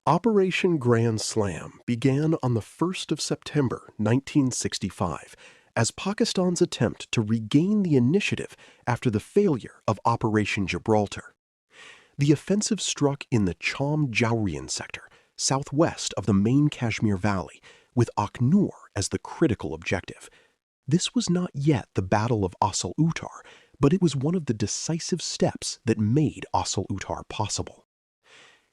Operation Grand Slam began on the 1st of September 1965 as Pakistan's attempt to regain the initiative after the failure of Operation Gibraltar. The offensive struck in the Cham-Jaurian sector, southwest of the main Kashmir Valley, with Arracourt as the critical objective. This was not yet the Battle of Asal-Uttar, but it was one of the decisive steps that made Asal-Uttar possible.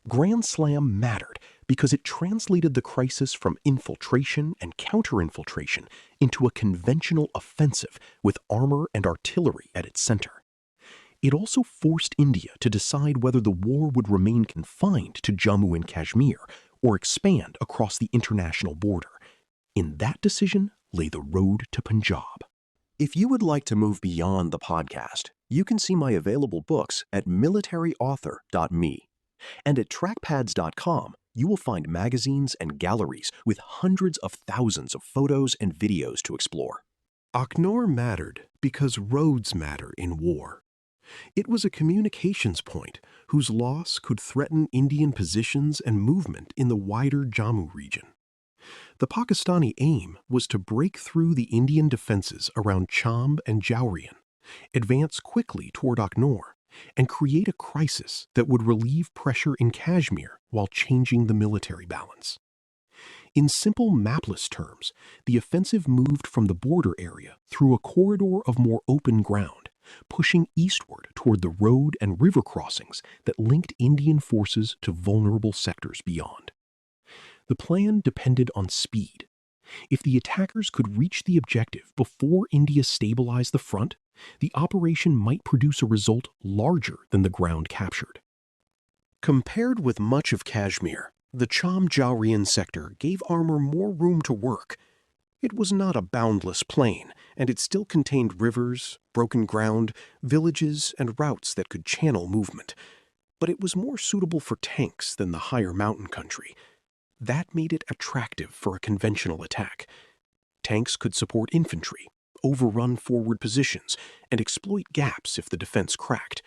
Grand Slam mattered because it translated the crisis from infiltration and counterinfiltration into a conventional offensive with armor and artillery at its center. It also forced India to decide whether the war would remain confined to Jammu and Kashmir or expand across the international border. In that decision lay the road to Punjab. If you would like to move beyond the podcast, you can see my available books at militaryauthor.me. And at trackpads.com, you will find magazines and galleries with hundreds of thousands of photos and videos to explore. Arracourt mattered because roads matter in war. It was a communications point whose loss could threaten Indian positions and movement in the wider Jammu region. The Pakistani aim was to break through the Indian defenses around Cham and Jaurian, advance quickly toward Arracourt, and create a crisis that would relieve pressure in Kashmir while changing the military balance. In simple mapless terms, the offensive moved from the border area through a corridor of more open ground, pushing eastward toward the road and river crossings that linked Indian forces to vulnerable sectors beyond. The plan depended on speed. If the attackers could reach the objective before India stabilized the front, the operation might produce a result larger than the ground captured. Compared with much of Kashmir, the Cham-Jaurian sector gave armor more room to work. It was not a boundless plain, and it still contained rivers, broken ground, villages, and routes that could channel movement. But it was more suitable for tanks than the higher mountain country. That made it attractive for a conventional attack. Tanks could support infantry, overrun forward positions, and exploit gaps if the defense cracked.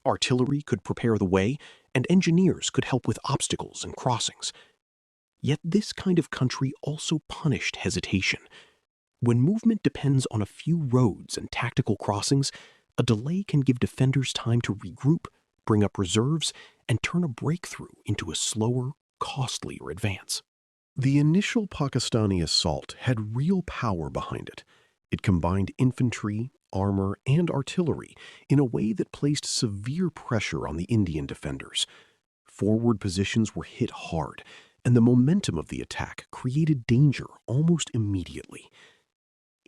Artillery could prepare the way, and engineers could help with obstacles and crossings. Yet this kind of country also punished hesitation. When movement depends on a few roads and tactical crossings, a delay can give defenders time to regroup, bring up reserves, and turn a breakthrough into a slower, costlier advance. The initial Pakistani assault had real power behind it. It combined infantry, armor, and artillery in a way that placed severe pressure on the Indian defenders. Forward positions were hit hard, and the momentum of the attack created danger almost immediately.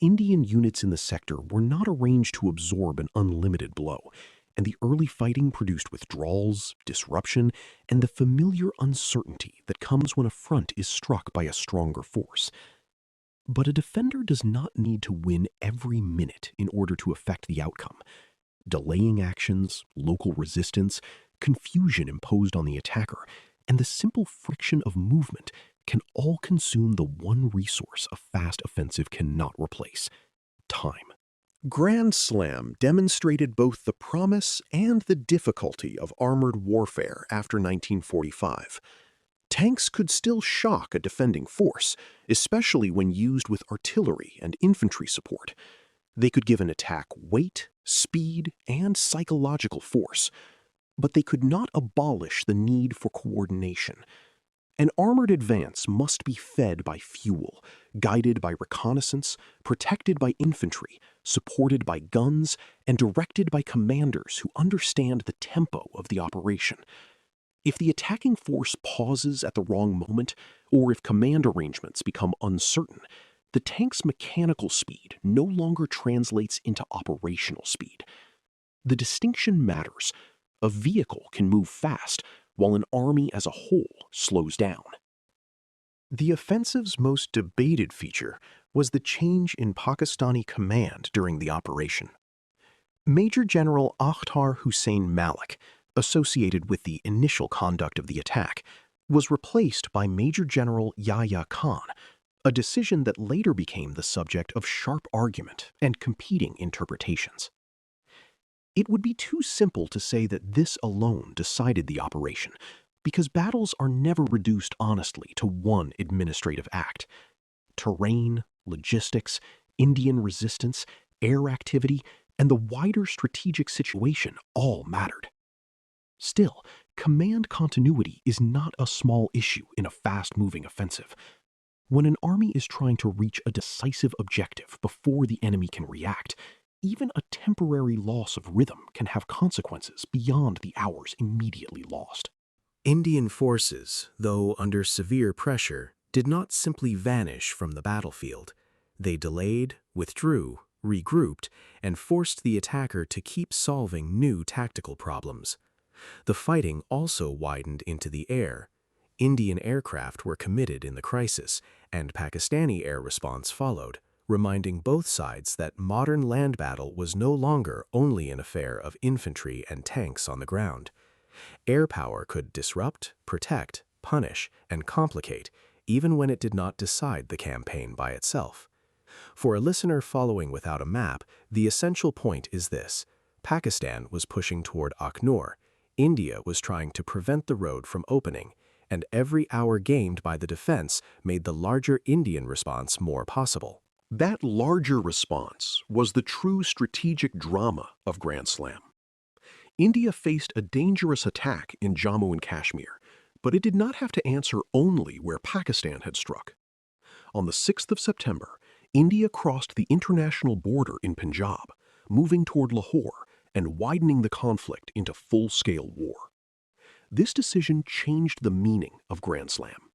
Indian units in the sector were not arranged to absorb an unlimited blow, and the early fighting produced withdrawals, disruption, and the familiar uncertainty that comes when a front is struck by a stronger force. But a defender does not need to win every minute in order to affect the outcome. Delaying actions, local resistance, confusion imposed on the attacker, and the simple friction of movement can all consume the one resource a fast offensive cannot replace: time. Grand Slam demonstrated both the promise and the difficulty of armored warfare after 1945. Tanks could still shock a defending force, especially when used with artillery and infantry support. They could give an attack weight, speed, and psychological force, but they could not abolish the need for coordination. An armored advance must be fed by fuel, guided by reconnaissance, protected by infantry, supported by guns, and directed by commanders who understand the tempo of the operation. If the attacking force pauses at the wrong moment, or if command arrangements become uncertain, the tank's mechanical speed no longer translates into operational speed. The distinction matters. A vehicle can move fast, while an army as a whole slows down. The offensive's most debated feature was the change in Pakistani command during the operation. Major General Akhtar Hussain Malik, associated with the initial conduct of the attack, was replaced by Major General Yahya Khan, a decision that later became the subject of sharp argument and competing interpretations. It would be too simple to say that this alone decided the operation, Because battles are never reduced honestly to one administrative act. Terrain, logistics, Indian resistance, air activity, and the wider strategic situation all mattered. Still, command continuity is not a small issue in a fast-moving offensive. When an army is trying to reach a decisive objective before the enemy can react, even a temporary loss of rhythm can have consequences beyond the hours immediately lost. Indian forces, though under severe pressure, did not simply vanish from the battlefield. They delayed, withdrew, regrouped, and forced the attacker to keep solving new tactical problems. The fighting also widened into the air. Indian aircraft were committed in the crisis, and Pakistani air response followed, reminding both sides that modern land battle was no longer only an affair of infantry and tanks on the ground. Air power could disrupt, protect, punish, and complicate, even when it did not decide the campaign by itself. For a listener following without a map, the essential point is this: Pakistan was pushing toward Arracourt, India was trying to prevent the road from opening, and every hour gained by the defense made the larger Indian response more possible. That larger response was the true strategic drama of Grand Slam. India faced a dangerous attack in Jammu and Kashmir, but it did not have to answer only where Pakistan had struck. On the 6th of September, India crossed the international border in Punjab, moving toward Lahore and widening the conflict into full-scale war. This decision changed the meaning of Grand Slam.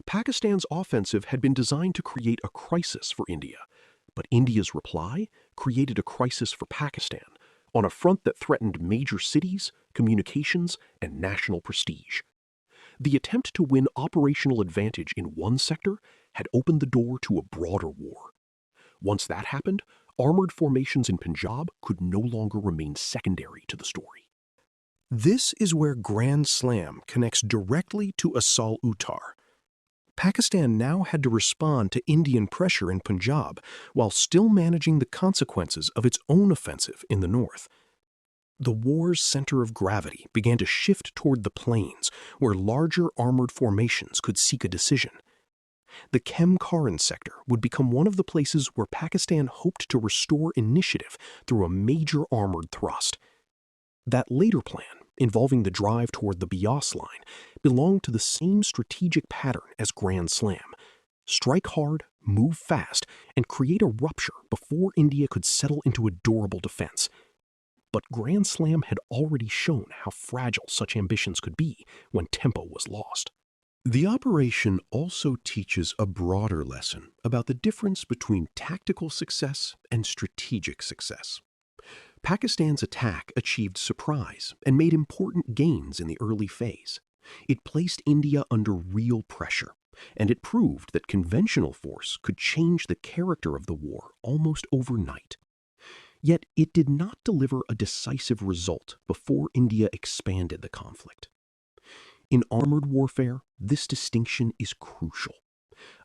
Pakistan's offensive had been designed to create a crisis for India, but India's reply created a crisis for Pakistan on a front that threatened major cities, communications, and national prestige. The attempt to win operational advantage in one sector had opened the door to a broader war. Once that happened, armored formations in Punjab could no longer remain secondary to the story. This is where Grand Slam connects directly to Assault-Uttar. Pakistan now had to respond to Indian pressure in Punjab while still managing the consequences of its own offensive in the north. The war's center of gravity began to shift toward the plains, where larger armored formations could seek a decision. The Khem-Karan sector would become one of the places where Pakistan hoped to restore initiative through a major armored thrust. That later plan, involving the drive toward the Bias line, belonged to the same strategic pattern as Grand Slam: strike hard, move fast, and create a rupture before India could settle into a durable defense. But Grand Slam had already shown how fragile such ambitions could be when tempo was lost. The operation also teaches a broader lesson about the difference between tactical success and strategic success. Pakistan's attack achieved surprise and made important gains in the early phase. It placed India under real pressure, and it proved that conventional force could change the character of the war almost overnight. Yet it did not deliver a decisive result before India expanded the conflict. In armored warfare, this distinction is crucial.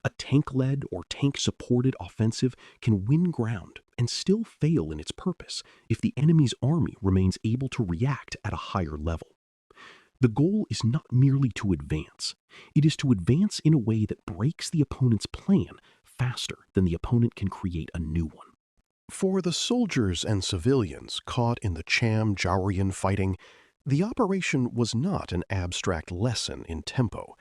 A tank-led or tank-supported offensive can win ground and still fail in its purpose if the enemy's army remains able to react at a higher level. The goal is not merely to advance. It is to advance in a way that breaks the opponent's plan faster than the opponent can create a new one. For the soldiers and civilians caught in the Cham-Jaurian fighting, the operation was not an abstract lesson in tempo.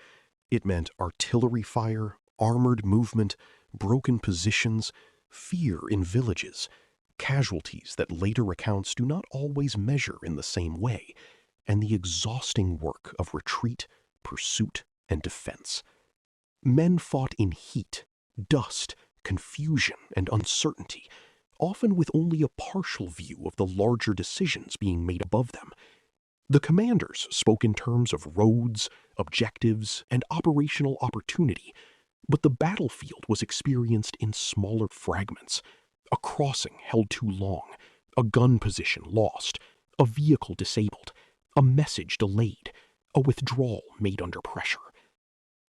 It meant artillery fire, armored movement, broken positions, fear in villages, casualties that later accounts do not always measure in the same way, and the exhausting work of retreat, pursuit, and defense. Men fought in heat, dust, confusion, and uncertainty, often with only a partial view of the larger decisions being made above them. The commanders spoke in terms of roads, objectives, and operational opportunity, but the battlefield was experienced in smaller fragments: a crossing held too long, a gun position lost, a vehicle disabled, a message delayed, a withdrawal made under pressure.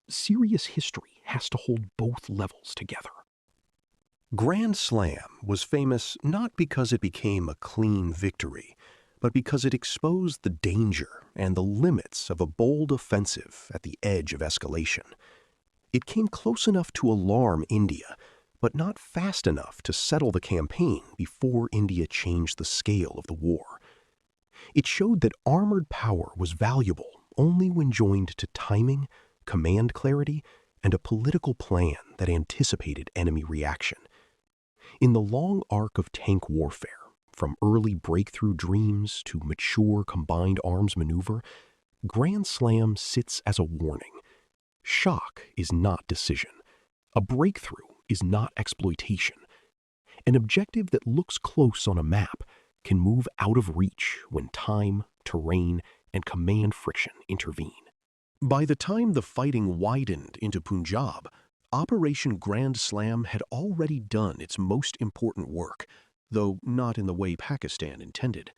Serious history has to hold both levels together. Grand Slam was famous not because it became a clean victory, but because it exposed the danger and the limits of a bold offensive at the edge of escalation. It came close enough to alarm India, but not fast enough to settle the campaign before India changed the scale of the war. It showed that armored power was valuable only when joined to timing, command clarity, and a political plan that anticipated enemy reaction. In the long arc of tank warfare, from early breakthrough dreams to mature combined arms maneuver, Grand Slam sits as a warning. Shock is not decision. A breakthrough is not exploitation. An objective that looks close on a map can move out of reach when time, terrain, and command friction intervene. By the time the fighting widened into Punjab, Operation Grand Slam had already done its most important work, though not in the way Pakistan intended.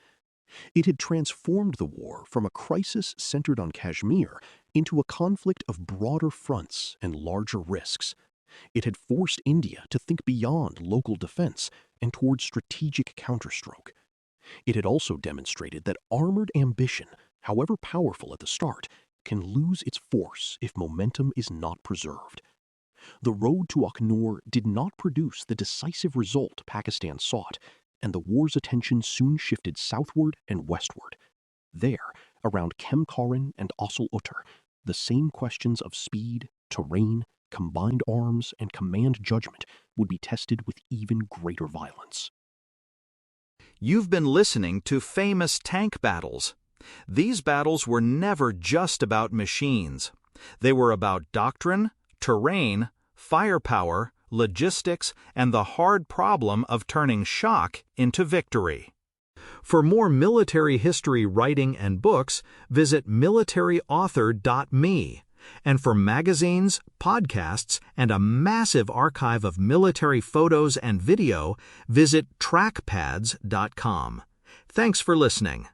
It had transformed the war from a crisis centered on Kashmir into a conflict of broader fronts and larger risks. It had forced India to think beyond local defense and toward strategic counterstroke. It had also demonstrated that armored ambition, however powerful at the start, can lose its force if momentum is not preserved. The road to Arracourt did not produce the decisive result Pakistan sought, and the war's attention soon shifted southward and westward. There, around Kemkaran and Asal Uttar, the same questions of speed, terrain, combined arms, and command judgment would be tested with even greater violence. You've been listening to Famous Tank Battles. These battles were never just about machines. They were about doctrine, terrain, firepower, logistics, and the hard problem of turning shock into victory. For more military history writing and books, visit militaryauthor.me. And for magazines, podcasts, and a massive archive of military photos and video, visit trackpads.com. Thanks for listening.